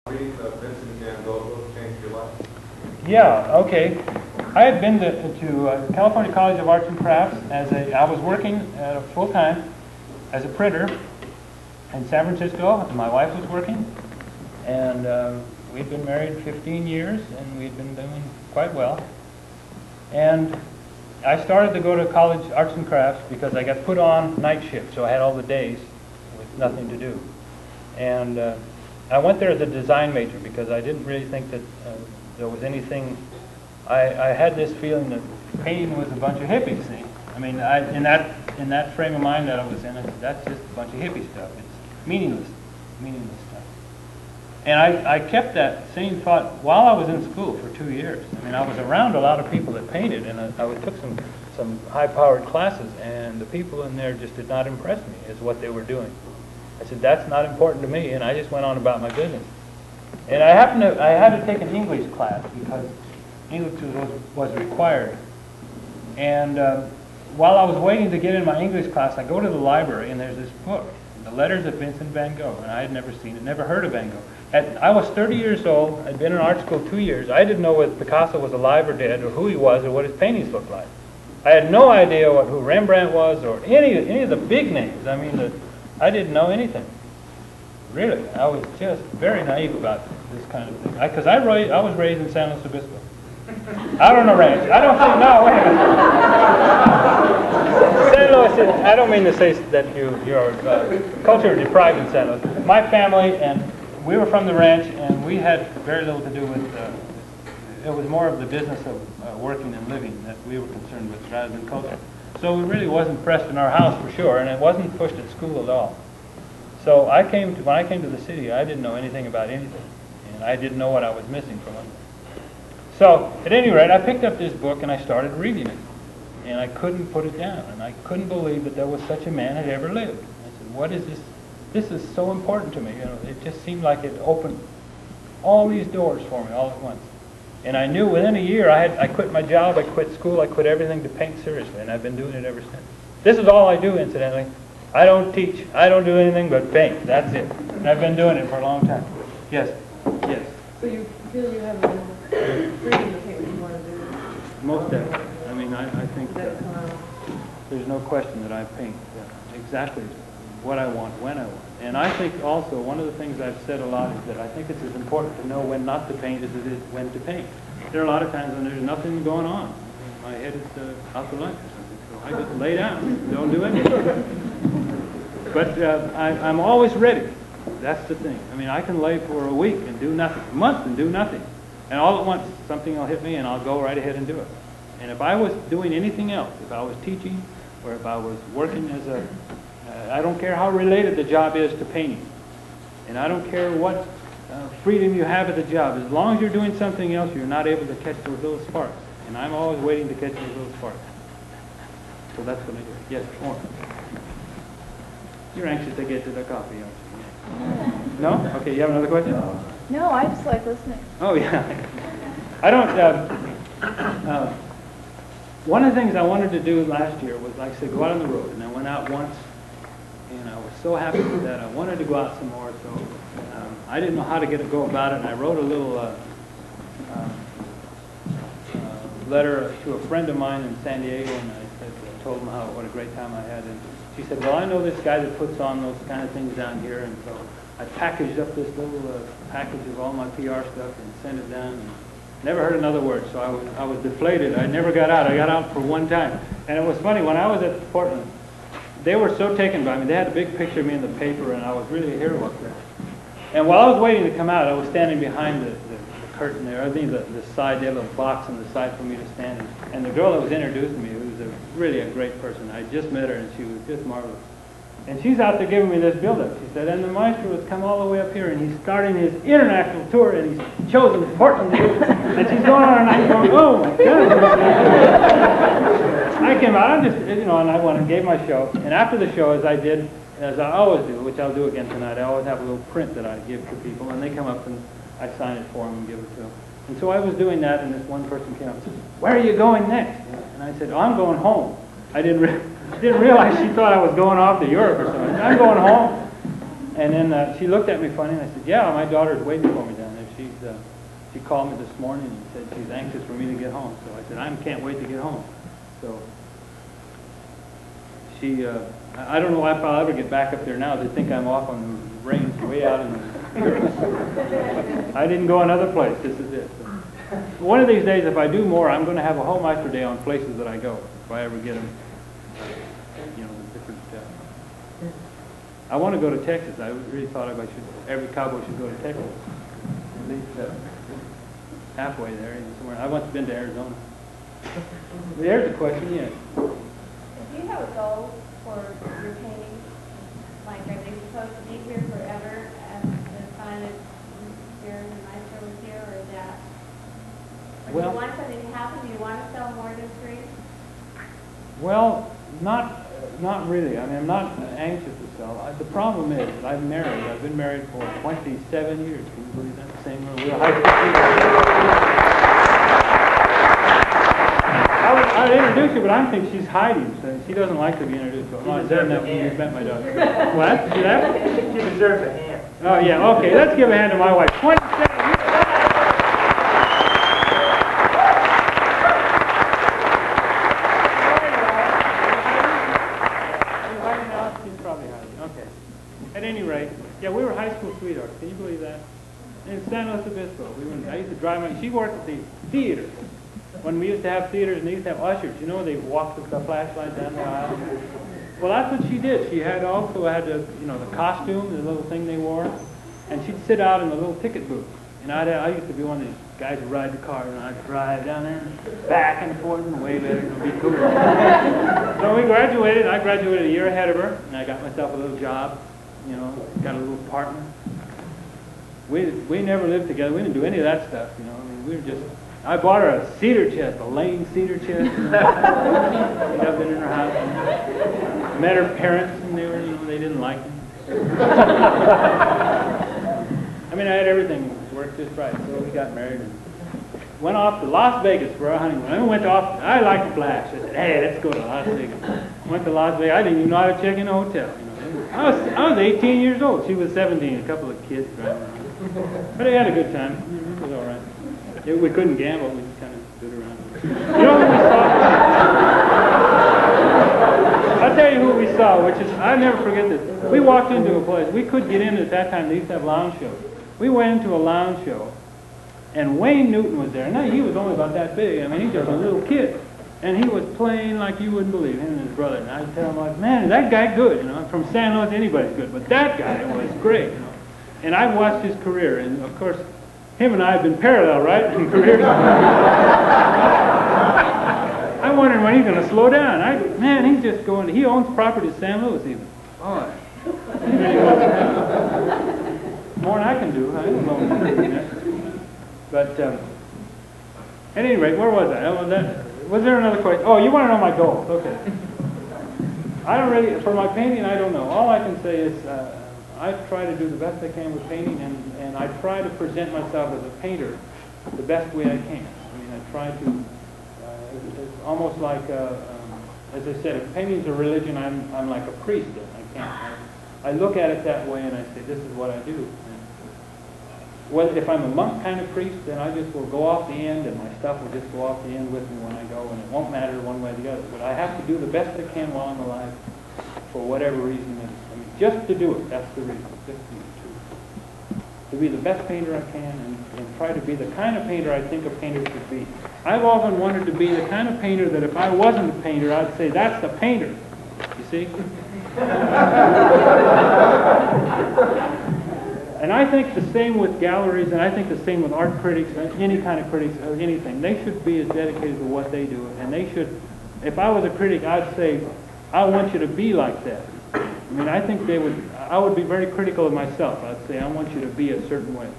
Vincent Van Gogh changed your life? Yeah, okay. I had been to California College of Arts and Crafts I was working full-time as a printer in San Francisco, and my wife was working, and we'd been married 15 years, and we'd been doing quite well. And I started to go to college arts and crafts because I got put on night shift, so I had all the days with nothing to do. And I went there as a design major because I didn't really think that there was anything. I had this feeling that painting was a bunch of hippies thing. I mean, in that frame of mind that I was in, I said, that's just a bunch of hippie stuff. It's meaningless stuff. And I kept that same thought while I was in school for 2 years. I mean, I was around a lot of people that painted, and I took some high-powered classes, and the people in there just did not impress me as what they were doing. I said, that's not important to me, and I just went on about my business. And I had to take an English class because English was required. And while I was waiting to get in my English class, I go to the library, and there's this book, The Letters of Vincent Van Gogh, and I had never seen it, never heard of Van Gogh. I was 30 years old. I'd been in art school 2 years. I didn't know whether Picasso was alive or dead, or who he was, or what his paintings looked like. I had no idea who Rembrandt was, or any of the big names. I mean, I didn't know anything. Really, I was just very naive about this kind of thing. Because I was raised in San Luis Obispo, out on a ranch. I don't think, no, wait a minute. San Luis, I don't mean to say that you're culture deprived in San Luis. My family, and we were from the ranch, and we had very little to do with, it was more of the business of working and living that we were concerned with rather than culture. So it really wasn't pressed in our house for sure, and it wasn't pushed at school at all. So when I came to the city, I didn't know anything about anything, and I didn't know what I was missing from it. So at any rate, I picked up this book and I started reading it, and I couldn't put it down, and I couldn't believe that there was such a man had ever lived. I said, what is this? This is so important to me. You know, it just seemed like it opened all these doors for me all at once. And I knew within a year I quit my job, I quit school, I quit everything to paint seriously, and I've been doing it ever since. This is all I do, incidentally. I don't teach. I don't do anything but paint. That's it. And I've been doing it for a long time. Yes. Yes. So you feel you have enough freedom to paint what you want to do? Most definitely. I mean, I think there's no question that I paint exactly what I want, when I want. And I think also one of the things I've said a lot is that I think it's as important to know when not to paint as it is when to paint. There are a lot of times when there's nothing going on. My head is out to lunch or something. So I just lay down, don't do anything. But I'm always ready. That's the thing. I mean, I can lay for a week and do nothing, a month and do nothing. And all at once, something will hit me and I'll go right ahead and do it. And if I was doing anything else, if I was teaching or if I was working as I don't care how related the job is to painting. And I don't care what freedom you have at the job. As long as you're doing something else, you're not able to catch those little sparks. And I'm always waiting to catch those little sparks. So that's what I do. Yes, more. You're anxious to get to the coffee, aren't you? No? Okay, you have another question? No, I just like listening. Oh, yeah. I don't, one of the things I wanted to do last year was, like I said, go out on the road. And I went out once, and I was so happy with that. I wanted to go out some more, so I didn't know how to go about it. And I wrote a little letter to a friend of mine in San Diego, and I told him what a great time I had. And she said, well, I know this guy that puts on those kind of things down here, and so I packaged up this little package of all my PR stuff and sent it down. And never heard another word, so I was deflated. I never got out. I got out for one time. And it was funny, when I was at Portland, they were so taken by me. They had a big picture of me in the paper, and I was really a hero up there. And while I was waiting to come out, I was standing behind the curtain there. I mean, the side, they had a little box on the side for me to stand in. And the girl that was introducing me, who was really a great person, I just met her, and she was just marvelous. And she's out there giving me this build-up. She said, and the Maestro has come all the way up here, and he's starting his international tour, and he's chosen Portland. And she's going on, and I'm going, oh, my God. I came out, I just, and I went and gave my show. And after the show, as I always do, which I'll do again tonight, I always have a little print that I give to people, and they come up and I sign it for them and give it to them. And so I was doing that, and this one person came up and said, where are you going next? And I said, oh, I'm going home. I didn't realize she thought I was going off to Europe or something. I'm going home. And then she looked at me funny, and I said, yeah, my daughter's waiting for me down there. She called me this morning and said she's anxious for me to get home. So I said, I can't wait to get home. So she, I don't know if I'll ever get back up there now. They think I'm off on the range way out in the I didn't go another place. This is it. So one of these days, if I do more, I'm going to have a whole Maestro Day on places that I go, if I ever get them, you know, different... I want to go to Texas. I really thought every cowboy should go to Texas. At least halfway there, even somewhere. I once been to Arizona. There's a question, yes. Do you have a goal for your paintings? Like, are they supposed to be here forever as the sign of here and the Maestro was here, or is that? Or do you want something to happen? Do you want to sell more than 3? Well, not really. I mean, I'm not anxious to sell. The problem is, I'm married. I've been married for 27 years. Can you believe that? Same room. We're high school. I'd introduce you, but I think she's hiding. So she doesn't like to be introduced. Well, you've met my daughter. What? See that? She deserves a hand. Oh, yeah. Okay, let's give a hand to my wife. 27 years. At any rate, yeah, we were high school sweethearts. Can you believe that? In San Luis Obispo, I used to drive my. She worked at the theater. When we used to have theaters and they used to have ushers, you know, they walked with the flashlight down the aisle. Well, that's what she did. She also had the, you know, the costume, the little thing they wore, and she'd sit out in the little ticket booth. And I used to be one of these guys who ride the car, and I'd drive down there, and back and forth, and wave at her, and it'd be cool. So we graduated. I graduated a year ahead of her, and I got myself a little job. You know, got a little apartment. We never lived together. We didn't do any of that stuff, you know. I mean, we were just... I bought her a cedar chest, a Lane cedar chest. She shoved it in her house. And met her parents, and they didn't like me. I mean, I had everything worked just right. So we got married and went off to Las Vegas for our honeymoon. I liked the flash. I said, hey, let's go to Las Vegas. Went to Las Vegas. I didn't even know how to check in a hotel. You know. I was 18 years old. She was 17. A couple of kids driving around. But I had a good time. It was all right. We couldn't gamble. We just kind of stood around. You know who we saw? I'll tell you who we saw, which is, I'll never forget this. We walked into a place. We could get in at that time. They used to have lounge shows. We went into a lounge show, and Wayne Newton was there. Now, he was only about that big. I mean, he's just a little kid. And he was playing like you wouldn't believe, him and his brother. And I'd tell him, like, man, is that guy good? You know, from San Luis, anybody's good. But that guy was great, you know. And I've watched his career, and of course, him and I have been parallel, right, in careers. I'm wondering when he's going to slow down. Man, he's just going, he owns property in San Luis even. Boy. He really more than I can do. I don't know. But, at any rate, where was I? Was there another question? Oh, you want to know my goals. Okay. I don't really, for my painting, I don't know. All I can say is, I try to do the best I can with painting, and I try to present myself as a painter the best way I can. I mean, I try to, it's almost like, as I said, if painting's a religion, I'm like a priest. I look at it that way, and I say, this is what I do. And if I'm a monk kind of priest, then I just will go off the end, and my stuff will just go off the end with me when I go, and it won't matter one way or the other. But I have to do the best I can while I'm alive, for whatever reason it is. Just to do it, that's the reason. Just to be the best painter I can and try to be the kind of painter I think a painter should be. I've often wanted to be the kind of painter that if I wasn't a painter, I'd say, that's the painter. You see? And I think the same with galleries, and I think the same with art critics, any kind of critics, or anything. They should be as dedicated to what they do. And they should, if I was a critic, I'd say, I want you to be like that. I mean, I think I would be very critical of myself. I'd say, I want you to be a certain way.